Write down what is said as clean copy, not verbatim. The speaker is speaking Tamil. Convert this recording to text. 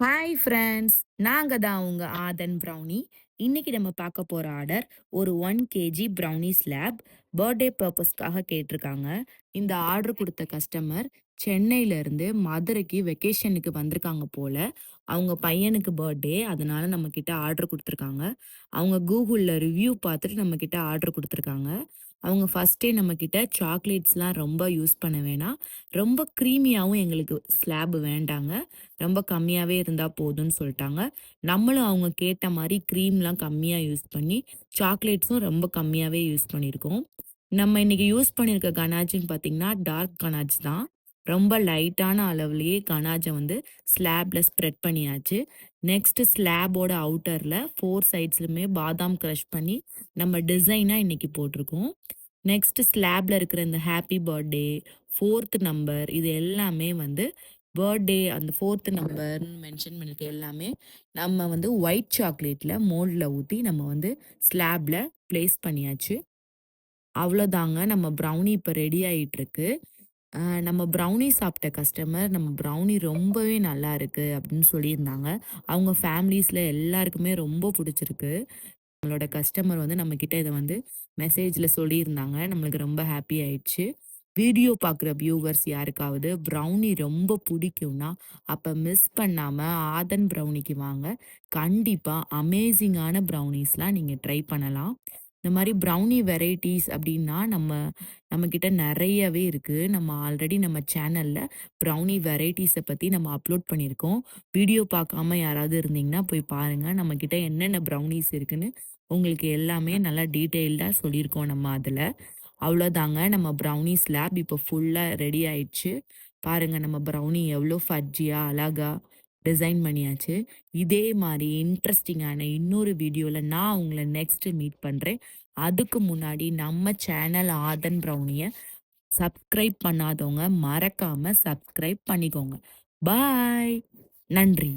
ஹாய் ஃப்ரெண்ட்ஸ், நாங்க தான் உங்க ஆதன் ப்ரௌனி. இன்னைக்கு நம்ம பார்க்க போற ஆர்டர் ஒரு 1 கேஜி ப்ரௌனி ஸ்லாப் பர்த்டே பர்பஸ்க்காக கேட்டிருக்காங்க. இந்த ஆர்டர் கொடுத்த கஸ்டமர் சென்னையில இருந்து மதுரைக்கு வெக்கேஷனுக்கு வந்திருக்காங்க போல. அவங்க பையனுக்கு பர்த்டே, அதனால நம்ம கிட்ட ஆர்டர் கொடுத்துருக்காங்க. அவங்க கூகுள்ல ரிவ்யூ பார்த்துட்டு நம்ம கிட்ட ஆர்டர் கொடுத்துருக்காங்க. அவங்க ஃபர்ஸ்ட்டே நம்ம கிட்ட சாக்லேட்ஸ்லாம் ரொம்ப யூஸ் பண்ண வேணாம், ரொம்ப க்ரீமியாவும் எங்களுக்கு ஸ்லாப் வேண்டாங்க, ரொம்ப கம்மியாவே இருந்தா போதும்ன்னு சொல்ட்டாங்க. நம்மளும் அவங்க கேட்ட மாரி க்ரீம்லாம் கம்மியா யூஸ் பண்ணி, சாக்லேட்ஸும் ரொம்ப கம்மியாவே யூஸ் பண்ணியிருக்கோம். நம்ம இன்னைக்கு யூஸ் பண்ணியிருக்க கனாச்சுன்னு பார்த்தீங்கன்னா, டார்க் கனாச் தான். ரொம்ப லைட்டான அளவுலயே கனாச்ச வந்து ஸ்லாப்ல ஸ்ப்ரெட் பண்ணியாச்சு. நெக்ஸ்ட் ஸ்லாபோட அவுட்டர்ல 4 சைட்ஸ்லுமே பாதாம் கிரஷ் பண்ணி நம்ம டிசைனா இன்னைக்கு போட்டிருக்கோம். நெக்ஸ்ட் ஸ்லாப்ல இருக்கிற இந்த ஹாப்பி பர்த்டே, 4த் நம்பர் இது எல்லாமே வந்து பர்த்டே அந்த 4த் நம்பர்ன்னு மென்ஷன் பண்ணிருக்க எல்லாமே நம்ம வந்து ஒயிட் சாக்லேட்ல மோல்ட்ல ஊத்தி நம்ம வந்து ஸ்லாப்ல பிளேஸ் பண்ணியாச்சு. அவ்வளோதாங்க, நம்ம ப்ரௌனி இப்ப ரெடி ஆயிட்டிருக்கு. நம்ம ப்ரௌனி சாப்பிட்ட கஸ்டமர், "நம்ம ப்ரௌனி ரொம்பவே நல்லா இருக்கு" அப்படின்னு சொல்லியிருந்தாங்க. அவங்க ஃபேமிலீஸ்ல எல்லாருக்குமே ரொம்ப புடிச்சிருக்கு. நம்மளோட கஸ்டமர் வந்து நம்மகிட்ட இத வந்து மெசேஜ்ல சொல்லியிருந்தாங்க. நம்மளுக்கு ரொம்ப ஹாப்பி ஆயிடுச்சு. வீடியோ பார்க்குற வியூவர்ஸ் யாருக்காவது ப்ரௌனி ரொம்ப புடிக்கும்னா, அப்ப மிஸ் பண்ணாம ஆதன் ப்ரௌனிக்கு வாங்க. கண்டிப்பா அமேசிங்கான ப்ரௌனீஸ்லாம் நீங்க ட்ரை பண்ணலாம். இந்த மாரி ப்ரௌனி வெரைட்டீஸ் அப்டின்னா நம்மகிட்ட நெறையவே இருக்கு. நம்ம ஆல்ரெடி நம்ம சேனல்ல ப்ரௌனி வெரைட்டீஸ பத்தி நம்ம அப்லோட் பண்ணியிருக்கோம். வீடியோ பார்க்காம யாராவது இருந்தீங்கன்னா போய் பாருங்க. நம்மகிட்ட என்னென்ன ப்ரௌனீஸ் இருக்குன்னு உங்களுக்கு எல்லாமே நல்லா டீட்டெயில்டா சொல்லியிருக்கோம் நம்ம அதுல. அவ்வளோதாங்க, நம்ம ப்ரௌனி ஸ்லாப் இப்போ ஃபுல்லா ரெடி ஆயிடுச்சு. பாருங்க, நம்ம ப்ரௌனி எவ்வளோ ஃபட்ஜியா அழகா டிசைன் பண்ணியாச்சு. இதே மாரி இன்ட்ரஸ்டிங்கான இன்னொரு வீடியோல நான் உங்கள நெக்ஸ்ட் மீட் பண்றேன். அதுக்கு முன்னாடி நம்ம சேனல் ஆதன் ப்ரௌனிய சப்ஸ்கிரைப் பண்ணாதவங்க மறக்காம சப்ஸ்கிரைப் பண்ணிக்கோங்க. பாய். நன்றி.